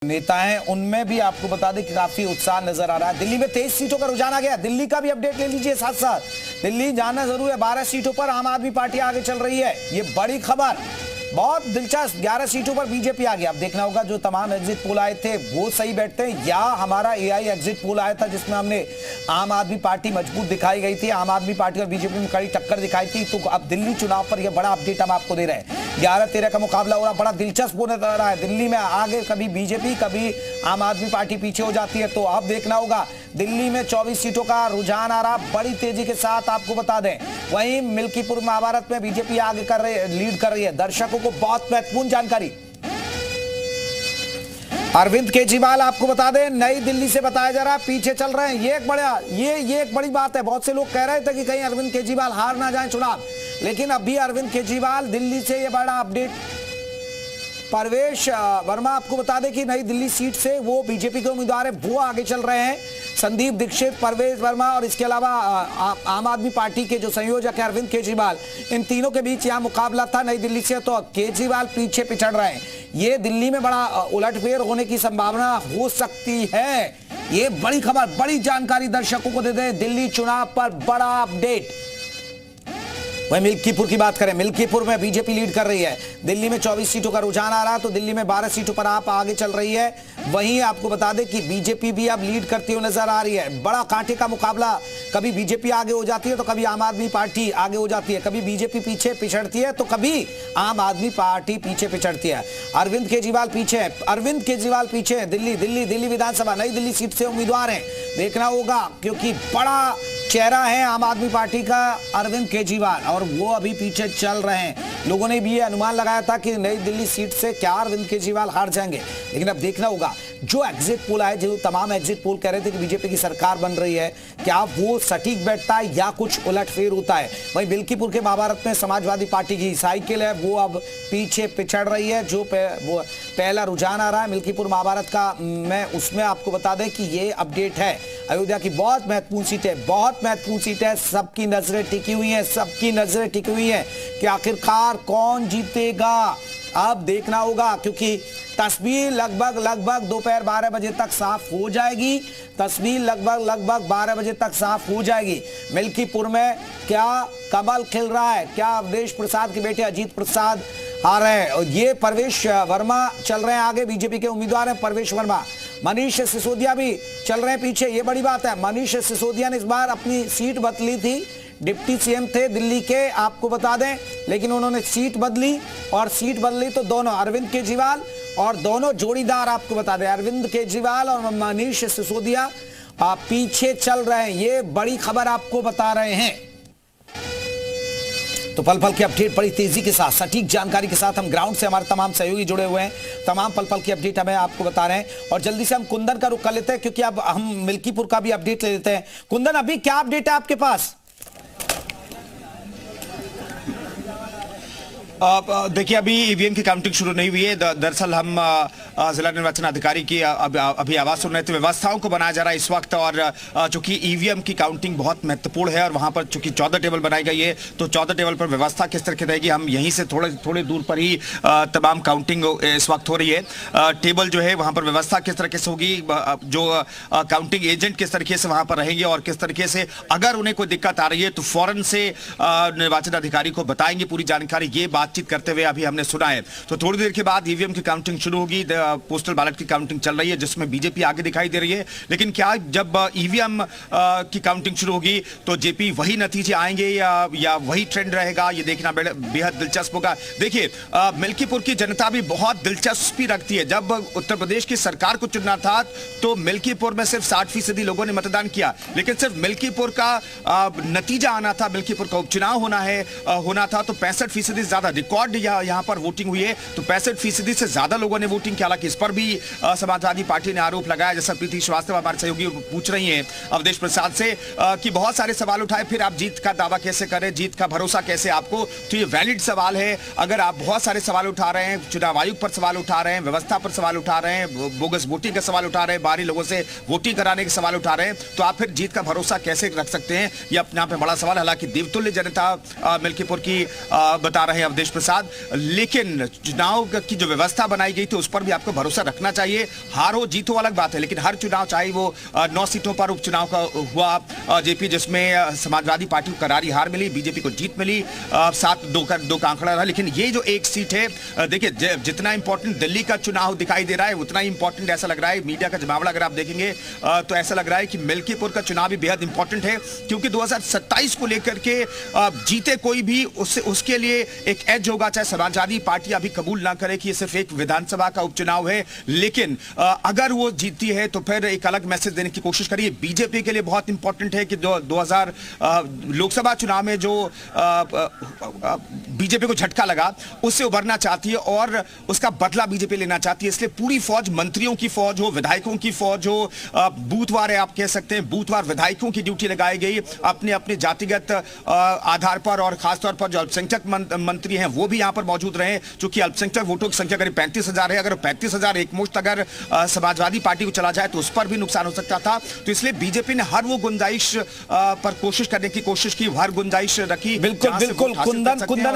नेता हैं उनमें भी आपको बता दें कि काफी उत्साह नजर आ रहा है। दिल्ली में 23 सीटों का रुझान आ गया। दिल्ली का भी अपडेट ले लीजिए साथ साथ। दिल्ली जाना जरूर है। 12 सीटों पर आम आदमी पार्टी आगे चल रही है, ये बड़ी खबर। बहुत दिलचस्प, 11 सीटों पर बीजेपी आ गया। अब देखना होगा जो तमाम एग्जिट पोल आए थे वो सही बैठते हैं या हमारा एआई एग्जिट पोल आया था जिसमें हमने आम आदमी पार्टी मजबूत दिखाई गई थी, आम आदमी पार्टी और बीजेपी में कड़ी टक्कर दिखाई थी। तो अब दिल्ली चुनाव पर यह बड़ा अपडेट हम आपको दे रहे हैं। 11-13 का मुकाबला हो रहा, बड़ा दिलचस्प होने जा रहा है। दिल्ली में आगे कभी बीजेपी कभी आम आदमी पार्टी पीछे हो जाती है। तो अब देखना होगा। दिल्ली में 24 सीटों का रुझान आ रहा बड़ी तेजी के साथ, आपको बता दें। वहीं मिल्कीपुर महाभारत में बीजेपी आगे कर रही है, लीड कर रही है। दर्शकों को बहुत महत्वपूर्ण जानकारी। अरविंद केजरीवाल आपको बता दें नई दिल्ली से बताया जा रहा है पीछे चल रहे हैं। ये एक बड़ी बात है। बहुत से लोग कह रहे थे कि कहीं अरविंद केजरीवाल हार ना जाए चुनाव, लेकिन अभी अरविंद केजरीवाल दिल्ली से ये बड़ा अपडेट। परवेश वर्मा आपको बता दें कि नई दिल्ली सीट से वो बीजेपी के उम्मीदवार है, वो आगे चल रहे हैं। संदीप दीक्षित, परवेश वर्मा और इसके अलावा आम आदमी पार्टी के जो संयोजक है अरविंद केजरीवाल, इन तीनों के बीच यहां मुकाबला था नई दिल्ली से। तो केजरीवाल पीछे पिछड़ रहे हैं। ये दिल्ली में बड़ा उलटफेर होने की संभावना हो सकती है। ये बड़ी खबर, बड़ी जानकारी दर्शकों को दे दे। दिल्ली चुनाव पर बड़ा अपडेट। वहीं मिल्कीपुर की बात करें, मिल्कीपुर में बीजेपी लीड कर रही है। दिल्ली में 24 सीटों का रुझान आ रहा है, तो दिल्ली में 12 सीटों पर आप आगे चल रही है। वहीं आपको बता दें कि बीजेपी भी अब लीड करती हुई नजर आ रही है। बड़ा कांटे का मुकाबला, कभी बीजेपी आगे हो जाती है तो कभी आम आदमी पार्टी आगे हो जाती है, कभी बीजेपी पीछे पिछड़ती है तो कभी आम आदमी पार्टी पीछे पिछड़ती है। अरविंद केजरीवाल पीछे है। दिल्ली विधानसभा नई दिल्ली सीट से उम्मीदवार है। देखना होगा क्योंकि बड़ा चेहरा है आम आदमी पार्टी का अरविंद केजरीवाल, और वो अभी पीछे चल रहे हैं। लोगों ने भी ये अनुमान लगाया था कि नई दिल्ली सीट से क्या अरविंद केजरीवाल हार जाएंगे, लेकिन अब देखना होगा। जो एग्जिट पोल आए, जो तमाम एग्जिट पोल कह रहे थे कि बीजेपी की सरकार बन रही है, क्या वो सटीक बैठता है या कुछ उलटफेर होता है। वहीं मिल्कीपुर के महाभारत में समाजवादी पार्टी की साइकिल है, वो अब पीछे पिछड़ रही है। जो वो पहला रुझान आ रहा है मिल्कीपुर महाभारत का, मैं उसमें आपको बता दें कि ये अपडेट है। अयोध्या की बहुत महत्वपूर्ण सीट है, सबकी नजरें टिकी हुई हैं कि आखिरकार कौन जीतेगा। अब देखना होगा क्योंकि तस्वीर लगभग दोपहर 12 बजे तक साफ हो जाएगी। मिल्कीपुर में क्या कमल खिल रहा है, क्या अवधेश प्रसाद के बेटे अजीत प्रसाद आ रहे हैं, और ये परवेश वर्मा चल रहे हैं आगे, बीजेपी के उम्मीदवार हैं परवेश वर्मा। मनीष सिसोदिया भी चल रहे हैं पीछे, ये बड़ी बात है। मनीष सिसोदिया ने इस बार अपनी सीट बदली थी, डिप्टी सीएम थे दिल्ली के, आपको बता दें, लेकिन उन्होंने सीट बदली तो दोनों अरविंद केजरीवाल और दोनों जोड़ीदार, आपको बता दें अरविंद केजरीवाल और मनीष सिसोदिया पीछे चल रहे हैं। ये बड़ी खबर आपको बता रहे हैं। तो पल पल की अपडेट बड़ी तेजी के साथ, सटीक जानकारी के साथ हम ग्राउंड से, हमारे तमाम सहयोगी जुड़े हुए हैं, तमाम पल पल की अपडेट हमें आपको बता रहे हैं। और जल्दी से हम कुंदन का रुख कर लेते हैं क्योंकि अब हम मिल्कीपुर का भी अपडेट ले लेते हैं। कुंदन, अभी क्या अपडेट है आपके पास? देखिए, अभी ईवीएम की काउंटिंग शुरू नहीं हुई है। दरअसल हम जिला निर्वाचन अधिकारी की अभी आवाज सुन रहे थे। व्यवस्थाओं को बनाया जा रहा है इस वक्त, और चूंकि ईवीएम की काउंटिंग बहुत महत्वपूर्ण है और वहां पर चूंकि 14 टेबल बनाई गई है, तो 14 टेबल पर व्यवस्था किस तरह की रहेगी, हम यहीं से थोड़े दूर पर ही तमाम काउंटिंग इस वक्त हो रही है। टेबल जो है वहां पर व्यवस्था किस तरीके से होगी, जो काउंटिंग एजेंट किस तरीके से वहां पर रहेंगे और किस तरीके से अगर उन्हें कोई दिक्कत आ रही है तो फौरन से निर्वाचन अधिकारी को बताएंगे पूरी जानकारी। ये बातचीत करते हुए अभी हमने सुना है। तो थोड़ी देर के बाद ईवीएम की काउंटिंग शुरू होगी। पोस्टल बैलेट की काउंटिंग चल रही है जिसमें बीजेपी आगे दिखाई दे रही है, लेकिन क्या जब ईवीएम की काउंटिंग शुरू होगी तो जेपी वही नतीजे आएंगे या वही ट्रेंड रहेगा, ये देखना बेहद दिलचस्प होगा। देखिए, मिल्कीपुर की जनता भी बहुत दिलचस्पी रखती है। जब उत्तर प्रदेश की सरकार को चुनना था तो मिल्कीपुर में सिर्फ 60% लोगों ने मतदान किया, लेकिन सिर्फ मिल्कीपुर का नतीजा आना था, मिल्कीपुर का उपचुनाव होना था तो 65% ज्यादा रिकॉर्ड यहां पर वोटिंग हुई है। तो 65% से ज्यादा लोगों ने वोटिंग किया। हालांकि इस पर भी समाजवादी पार्टी ने आरोप लगाया, जैसा प्रीति श्रीवास्तव हमारे सहयोगी पूछ रही हैं अवधेश प्रसाद से कि बहुत सारे सवाल उठाए, फिर आप जीत का दावा कैसे करें, जीत का भरोसा कैसे आपको। तो ये वैलिड सवाल है। अगर आप बहुत सारे सवाल उठा रहे हैं, चुनाव आयोग पर सवाल उठा रहे हैं, व्यवस्था पर सवाल उठा रहे हैं, बोगस वोटिंग का सवाल उठा रहे हैं, बाहरी लोगों से वोटिंग कराने के सवाल उठा रहे हैं, तो आप फिर जीत का भरोसा कैसे रख सकते हैं, ये अपने आप में बड़ा सवाल। हालांकि देवतुल्य जनता मिल्कीपुर की बता रहे हैं अवधेश रमेश प्रसाद, लेकिन चुनाव की जो व्यवस्था बनाई गई थी उस पर भी आपको भरोसा रखना चाहिए। हार हो जीत हो अलग बात है, लेकिन हर चुनाव, चाहे वो 9 सीटों पर उपचुनाव का हुआ जेपी, जिसमें समाजवादी पार्टी को करारी हार मिली, बीजेपी को जीत मिली, 7-2 का आंकड़ा रहा। लेकिन ये जो एक सीट है, देखिए जितना इंपॉर्टेंट दिल्ली का चुनाव दिखाई दे रहा है उतना ही इंपॉर्टेंट ऐसा लग रहा है मीडिया का जमावड़ा अगर आप देखेंगे तो ऐसा लग रहा है कि मिल्कीपुर का चुनाव भी बेहद इंपॉर्टेंट है, क्योंकि 2027 को लेकर के जीते कोई भी उसके लिए एक एज होगा, चाहे समाजवादी पार्टी अभी कबूल ना करे कि ये सिर्फ एक विधानसभा का उपचुनाव है, लेकिन अगर वो जीतती है तो फिर एक अलग मैसेज देने की कोशिश करिए। बीजेपी के लिए बहुत इंपॉर्टेंट है कि 2000 लोकसभा चुनाव में जो बीजेपी को झटका लगा उससे उभरना चाहती है और उसका बदला बीजेपी लेना चाहती है। इसलिए पूरी फौज, मंत्रियों की फौज हो, विधायकों की फौज हो, बूथवार है आप कह सकते हैं, बूथवार विधायकों की ड्यूटी लगाई गई अपने अपने जातिगत आधार पर, और खासतौर पर जो अल्पसंख्यक मंत्री हैं वो भी यहां पर मौजूद रहे, चूंकि अल्पसंख्यक वोटों की संख्या करीब 35,000 है। अगर 35,000 एकमुश्त अगर समाजवादी पार्टी को चला जाए तो उस पर भी नुकसान हो सकता था। तो इसलिए बीजेपी ने हर वो गुंजाइश पर कोशिश करने की कोशिश की, हर गुंजाइश रखी। बिल्कुल बिल्कुल, कुंदन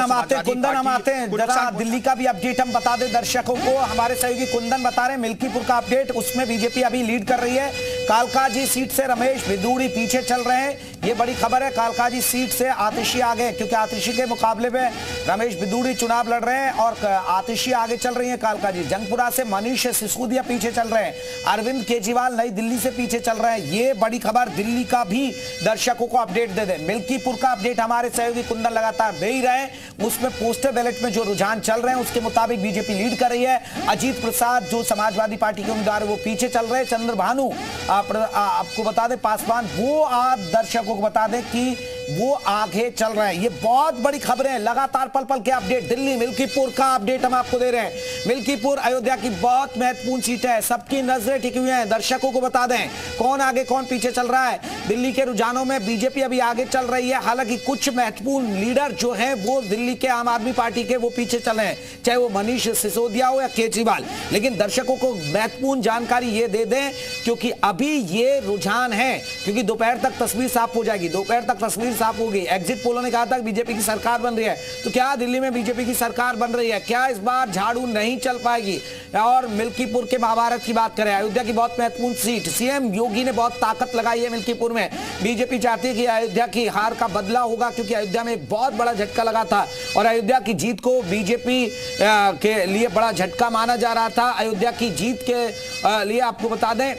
हम आते हैं जरा दिल्ली का भी अपडेट हम बता दें दर्शकों को। हमारे सहयोगी कुंदन बता रहे हैं मिल्कीपुर का अपडेट, उसमें बीजेपी अभी लीड कर रही है। कालकाजी सीट से रमेश भिदूड़ी पीछे चल रहे हैं, ये बड़ी खबर है। कालकाजी सीट से आतिशी आगे, क्योंकि आतिशी के मुकाबले में रमेश भिदूड़ी चुनाव लड़ रहे हैं और आतिशी आगे चल रही है कालकाजी। जंगपुरा से मनीष सिसोदिया पीछे चल रहे हैं, अरविंद केजरीवाल नई दिल्ली से पीछे चल रहे हैं। ये बड़ी खबर, दिल्ली का भी दर्शकों को अपडेट दे दें। मिल्कीपुर का अपडेट हमारे सहयोगी कुंदन लगातार दे ही रहे हैं, उसमें पोस्टल बैलेट में जो रुझान चल रहे हैं उसके मुताबिक बीजेपी लीड कर रही है। अजीत प्रसाद जो समाजवादी पार्टी के उम्मीदवार है वो पीछे चल रहे हैं। चंद्र भानु आपको बता दें, पासवान, वो आप दर्शकों को बता दें कि वो आगे चल रहे हैं। ये बहुत बड़ी खबरें हैं, लगातार पल पल के अपडेट। दिल्ली मिल्कीपुर का अपडेट हम आपको दे रहे हैं। मिल्कीपुर अयोध्या की बहुत महत्वपूर्ण सीट है, सबकी नजरें टिकी हुई हैं। दर्शकों को बता दें कौन आगे कौन पीछे चल रहा है। दिल्ली के रुझानों में बीजेपी अभी आगे चल रही है, हालांकि कुछ महत्वपूर्ण लीडर जो हैं वो दिल्ली के आम आदमी पार्टी के वो पीछे चल रहे हैं, चाहे वो मनीष सिसोदिया हो या केजरीवाल। लेकिन दर्शकों को महत्वपूर्ण जानकारी ये दे दें क्योंकि अभी ये रुझान है, क्योंकि दोपहर तक तस्वीर साफ हो जाएगी, दोपहर तक तस्वीर साफ होगी। एग्जिट पोलों ने कहा था कि बीजेपी की सरकार बन रही है, तो क्या दिल्ली में बीजेपी की सरकार बन रही है? क्या इस बार झाड़ू नहीं चल पाएगी? और मिल्कीपुर के महाभारत की बात करें, अयोध्या की बहुत महत्वपूर्ण सीट, सीएम योगी ने बहुत ताकत लगाई है मिल्कीपुर में। बीजेपी चाहती है कि अयोध्या की हार का बदला होगा, क्योंकि अयोध्या में एक बहुत बड़ा झटका लगा था और अयोध्या की जीत को बीजेपी के लिए बड़ा झटका माना जा रहा था। अयोध्या की जीत के लिए आपको बता दें,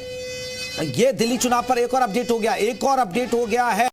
ये दिल्ली चुनाव पर एक और अपडेट हो गया है।